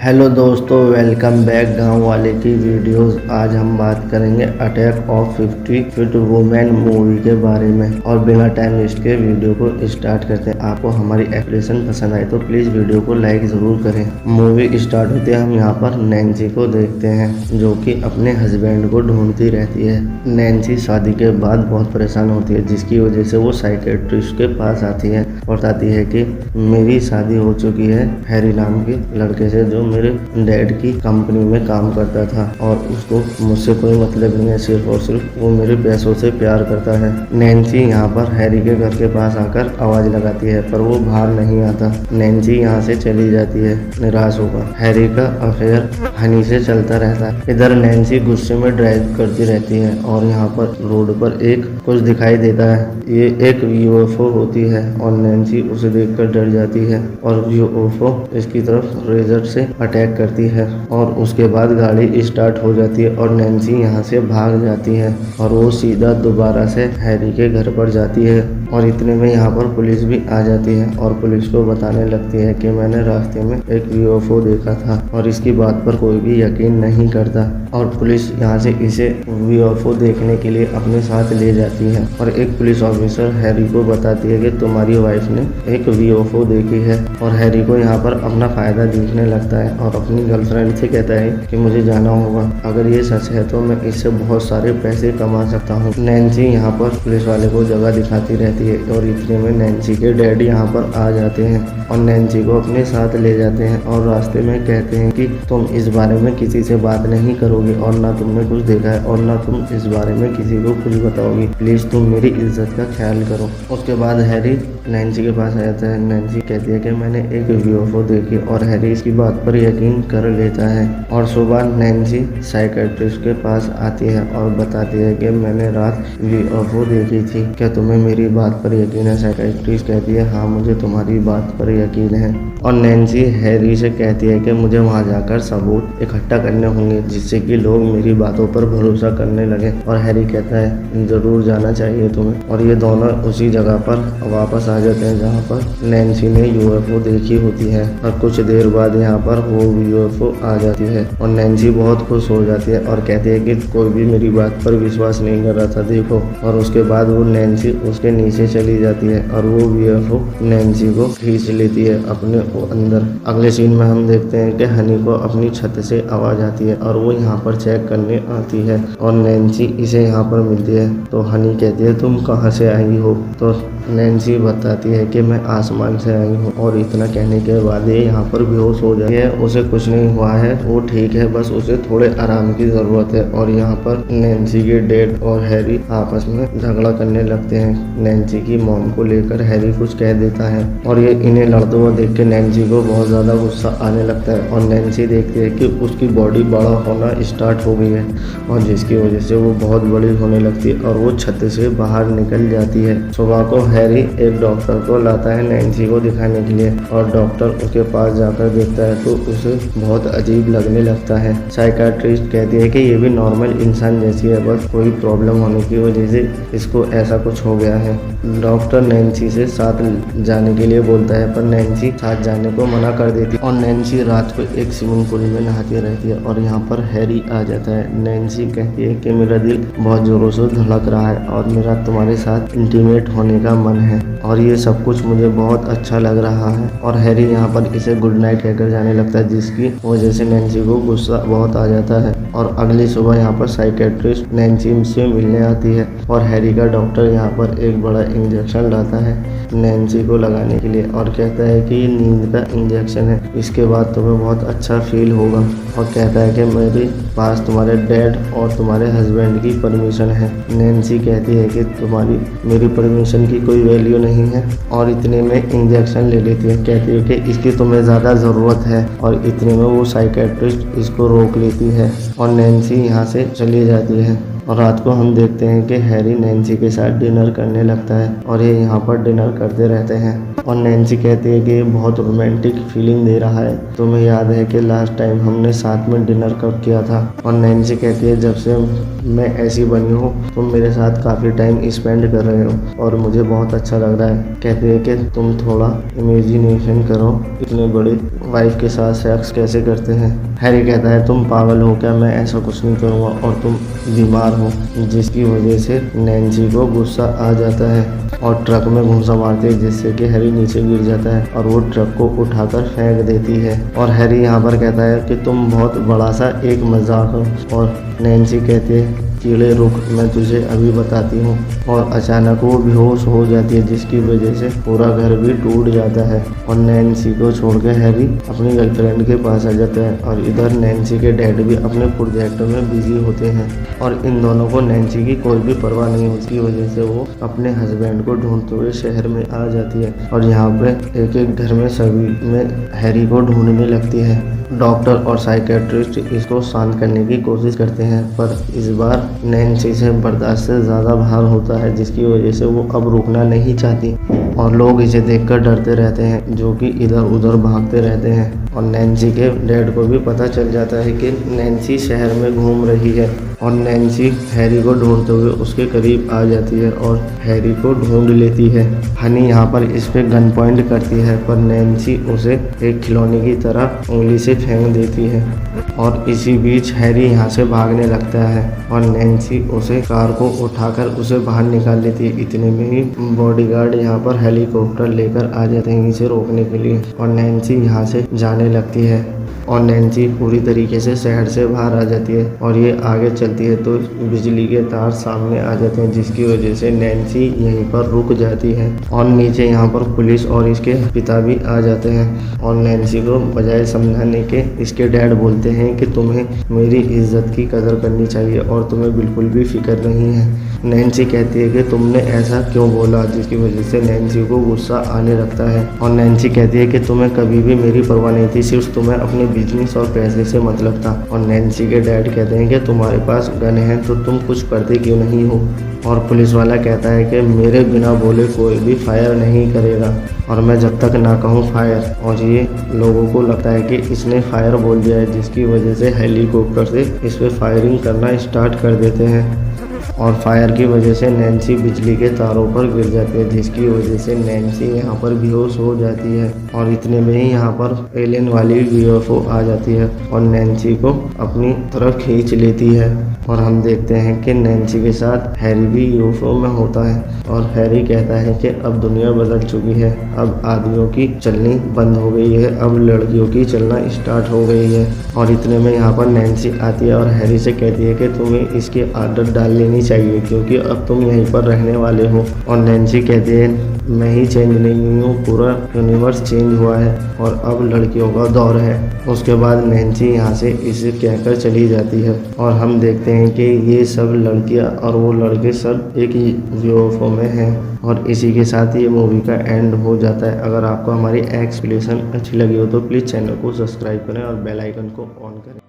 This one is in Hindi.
हेलो दोस्तों, वेलकम बैक गांव वाले की वीडियोस। आज हम बात करेंगे attack of 50 fit women movie के बारे में। और बिना टाइम वेस्ट के वीडियो को स्टार्ट करते हैं। आपको हमारी एक्सप्रेशन पसंद आए तो प्लीज वीडियो को लाइक जरूर करें। मूवी स्टार्ट होती है, हम यहाँ पर नैन्सी को देखते हैं जो कि अपने हस्बैंड को ढूंढती रहती है। नैन्सी शादी के बाद बहुत परेशान होती है, जिसकी वजह से वो साइकेट्रिस्ट के पास आती है और बताती है कि मेरी शादी हो चुकी है हैरी नाम के लड़के से, जो मेरे डैड की कंपनी में काम करता था और उसको मुझसे कोई मतलब नहीं है, सिर्फ और सिर्फ वो मेरे पैसों से प्यार करता है। नैन्सी यहाँ पर हैरी के घर के पास आकर आवाज लगाती है, पर वो बाहर नहीं आता। नैन्सी यहाँ से चली जाती है निराश होकर। हैरी का अफेयर हनी से चलता रहता है। इधर नैन्सी गुस्से में ड्राइव करती रहती है और यहाँ पर रोड पर एक कुछ दिखाई देता है। ये एक यूएफओ होती है और नैन्सी उसे देखकर डर जाती है और यूएफओ इसकी तरफ रेजर से अटैक करती है और उसके बाद गाड़ी स्टार्ट हो जाती है और नैन्सी यहाँ से भाग जाती है और वो सीधा दोबारा से हैरी के घर पर जाती है। और इतने में यहाँ पर पुलिस भी आ जाती है और पुलिस को बताने लगती है कि मैंने रास्ते में एक यूएफओ देखा था, और इसकी बात पर कोई भी यकीन नहीं करता। और पुलिस यहाँ से इसे यूएफओ देखने के लिए अपने साथ ले जाती है और एक पुलिस ऑफिसर हैरी को बताती है कि तुम्हारी वाइफ ने एक यूएफओ देखी है। और हैरी को यहाँ पर अपना फायदा दिखने लगता है और अपनी गर्लफ्रेंड से कहता है कि मुझे जाना होगा, अगर ये सच है तो मैं इससे बहुत सारे पैसे कमा सकता हूँ। नैन्सी यहाँ पर पुलिस वाले को जगह दिखाती रहती है और इतने में नैन्सी के डैड यहाँ पर आ जाते हैं और नैन्सी को अपने साथ ले जाते हैं और रास्ते में कहते हैं कि तुम इस बारे में किसी से बात नहीं करोगे और ना तुमने कुछ देखा है और ना तुम इस बारे में किसी को कुछ बताओगी, प्लीज तुम मेरी इज्जत का ख्याल करो। उसके बाद हैरी नैन्सी के पास आ जाता है। नैन्सी कहती है कि मैंने एक यूएफओ देखी और हैरी इसकी बात पर यकीन कर लेता है। और सुबह नैन्सी साइकेट्रिस्ट के पास आती है और बताती है कि मैंने रात यूएफओ देखी थी, क्या तुम्हें मेरी बात पर यकीन है? साइकेट्रिस्ट कहती है हाँ, मुझे तुम्हारी बात पर यकीन है। और नैन्सी हैरी से कहती है कि मुझे वहां जाकर सबूत इकट्ठा करने होंगे जिससे कि लोग मेरी बातों पर भरोसा करने लगे। और हैरी कहता है जरूर जाना चाहिए तुम्हें। और ये दोनों उसी जगह पर वापस आ जाते हैं जहाँ पर नैन्सी ने यूएफओ देखी होती है। और कुछ देर बाद यहाँ पर वो यूएफओ आ जाती है और नैन्सी बहुत खुश हो जाती है और कहती है कि कोई भी मेरी बात पर विश्वास नहीं कर रहा था, देखो। और उसके बाद वो नैन्सी उसके नीचे चली जाती है और वो यूएफओ नैन्सी को खींच लेती है अपने अंदर। अगले सीन में हम देखते हैं कि हनी को अपनी छत से आवाज आती है और वो यहाँ पर चेक करने आती है और नैन्सी इसे यहाँ पर मिलती है। तो हनी कहती है तुम कहाँ से आई हो? तो नैन्सी बताती है कि मैं आसमान से आई हूँ। और इतना कहने के बाद ये यहाँ पर बेहोश हो जाती है। उसे कुछ नहीं हुआ है, वो ठीक है, बस उसे थोड़े आराम की जरूरत है। और यहाँ पर नैन्सी के डैड और हैरी आपस में झगड़ा करने लगते हैं। नैन्सी की मॉम को लेकर हैरी कुछ कह देता है और ये इन्हें लड़ते हुए देख के नैन्सी को बहुत ज्यादा गुस्सा आने लगता है। और नैन्सी देखती है कि उसकी बॉडी बड़ा होना स्टार्ट हो गई है और जिसकी वजह से वो बहुत बड़ी होने लगती है और वो छत से बाहर निकल जाती है। सुबह को हैरी एक डॉक्टर को लाता है नैन्सी को दिखाने के लिए और डॉक्टर उसके पास जाकर देखता है तो उसे बहुत अजीब लगने लगता है। साइकाट्रिस्ट कहती है कि ये भी नॉर्मल इंसान जैसी है, बस कोई प्रॉब्लम होने की वजह से इसको ऐसा कुछ हो गया है। डॉक्टर नैन्सी से साथ जाने के लिए बोलता है पर नैन्सी साथ जाने को मना कर देती है और नैन्सी रात को एक स्विमिंग पूल में नहाती रहती है। और यहाँ पर हैरी आ जाता है। नैन्सी कहती है कि मेरा दिल बहुत जोरों से धड़क रहा है और मेरा तुम्हारे साथ इंटीमेट होने का मन है और ये सब कुछ मुझे बहुत अच्छा लग रहा है। और हैरी यहाँ पर इसे गुड नाइट कहकर जाने लगता है, जिसकी वजह से नैन्सी को गुस्सा बहुत आ जाता है। और अगली सुबह यहाँ पर साइकेट्रिस्ट नैन्सी से मिलने आती है और हैरी का डॉक्टर यहाँ पर एक बड़ा इंजेक्शन लाता है नैन्सी को लगाने के लिए और कहता है कि ये नींद का इंजेक्शन है, इसके बाद तुम्हें बहुत अच्छा फील होगा। और कहता है कि मेरे पास तुम्हारे डैड और तुम्हारे हस्बैंड की परमिशन है। नैन्सी कहती है कि तुम्हारी मेरी परमिशन की कोई वैल्यू नहीं है और इतने में इंजेक्शन ले लेती है। कहती है कि इसकी तुम्हें ज़्यादा ज़रूरत है और इतने में वो साइकेट्रिस्ट इसको रोक लेती है और नैन्सी यहाँ से चली जाती है। और रात को हम देखते हैं कि हैरी नैन्सी के साथ डिनर करने लगता है और ये यहाँ पर डिनर करते रहते हैं। और नैन्सी कहती है कि ये बहुत रोमांटिक फीलिंग दे रहा है, तुम्हें याद है कि लास्ट टाइम हमने साथ में डिनर कब किया था। और नैन्सी कहती है जब से मैं ऐसी बनी हूँ तुम मेरे साथ काफ़ी टाइम स्पेंड कर रहे हो और मुझे बहुत अच्छा लग रहा है। कहती है कि तुम थोड़ा इमेजिनेशन करो, इतने बड़ी वाइफ के साथ सेक्स कैसे करते हैं। हैरी कहता है तुम पागल हो क्या, मैं ऐसा कुछ नहीं करूँगा और तुम बीमार हो, जिसकी वजह से नैन्सी को गुस्सा आ जाता है और ट्रक में घूंसा मारती है जिससे कि हैरी नीचे गिर जाता है और वो ट्रक को उठाकर फेंक देती है। और हैरी यहाँ पर कहता है कि तुम बहुत बड़ा सा एक मजाक हो। और नैन्सी कहती है कीड़े रुक, मैं तुझे अभी बताती हूँ। और अचानक वो बेहोश हो जाती है जिसकी वजह से पूरा घर भी टूट जाता है और नैन्सी को छोड़ के हैरी अपनी गर्लफ्रेंड के पास आ जाता है। और इधर नैन्सी के डैड भी अपने प्रोजेक्ट में बिजी होते हैं और इन दोनों को नैन्सी की कोई भी परवाह नहीं होती। की वजह से वो अपने हस्बैंड को ढूंढते हुए शहर में आ जाती है और यहाँ पे एक एक घर में सभी में हैरी को ढूंढने लगती है। डॉक्टर और साइकेट्रिस्ट इसको शांत करने की कोशिश करते हैं पर इस बार नैन्सी से बर्दाश्त से ज़्यादा भार होता है जिसकी वजह से वो अब रुकना नहीं चाहती और लोग इसे देखकर डरते रहते हैं जो कि इधर उधर भागते रहते हैं। और नैन्सी के डैड को भी पता चल जाता है कि नैन्सी शहर में घूम रही है और नैन्सी हैरी को ढूंढते हुए उसके करीब आ जाती है और हैरी को ढूंढ लेती है। हनी यहाँ पर इस पे गन पॉइंट करती है पर नैन्सी उसे एक खिलौने की तरह उंगली से फेंक देती है और इसी बीच हैरी यहाँ से भागने लगता है और नैन्सी उसे कार को उठाकर उसे बाहर निकाल लेती है। इतने में ही बॉडीगार्ड यहाँ पर हेलीकॉप्टर लेकर आ जाते हैं इसे रोकने के लिए और नैन्सी यहाँ से जाने लगती है और नैन्सी पूरी तरीके से शहर से बाहर आ जाती है और ये आगे चलती है तो बिजली के तार सामने आ जाते हैं जिसकी वजह से नैन्सी यहीं पर रुक जाती है और नीचे यहाँ पर पुलिस और इसके पिता भी आ जाते हैं और नैन्सी को बजाय समझाने के इसके डैड बोलते हैं कि तुम्हें मेरी इज्जत की कदर करनी चाहिए और तुम्हें बिल्कुल भी फिक्र नहीं है। नैन्सी कहती है कि तुमने ऐसा क्यों बोला, जिसकी वजह से नैन्सी को गुस्सा आने लगता है और नैन्सी कहती है कि तुम्हें कभी भी मेरी परवाह नहीं थी, सिर्फ तुम्हें अपने बिजनेस और पैसे से मतलब था। और नैन्सी के डैड कहते हैं कि तुम्हारे पास गन है तो तुम कुछ करते क्यों नहीं हो। और पुलिस वाला कहता है कि मेरे बिना बोले कोई भी फायर नहीं करेगा और मैं जब तक ना कहूँ फायर। और ये लोगों को लगता है कि इसने फायर बोल दिया है जिसकी वजह से हेलीकॉप्टर से इस पर फायरिंग करना स्टार्ट कर देते हैं और फायर की वजह से नैन्सी बिजली के तारों पर गिर जाती है जिसकी वजह से नैन्सी यहाँ पर बेहोश हो जाती है और इतने में ही यहाँ पर एलियन वाली यूएफओ आ जाती है और नैन्सी को अपनी तरफ खींच लेती है और हम देखते हैं कि नैन्सी के साथ हैरी भी यूएफओ में होता है और हैरी कहता है कि अब दुनिया बदल चुकी है, अब आदमियों की चलनी बंद हो गई है, अब लड़कियों की चलना स्टार्ट हो गई है। और इतने में यहाँ पर नैन्सी आती है और हैरी से कहती है कि तुम्हें इसकी आदत डाल लेनी चाहिए क्योंकि अब तुम यहीं पर रहने वाले हो। और नैन्सी कहती है मैं ही चेंज नहीं हुई हूँ, पूरा यूनिवर्स चेंज हुआ है और अब लड़कियों का दौर है। उसके बाद नैन्सी यहाँ से इसे कहकर चली जाती है और हम देखते हैं कि ये सब लड़कियाँ और वो लड़के सब एक यूएफओ में हैं और इसी के साथ ये मूवी का एंड हो जाता है। अगर आपको हमारी एक्सप्लेनेशन अच्छी लगी हो तो प्लीज़ चैनल को सब्सक्राइब करें और बेल आइकन को ऑन करें।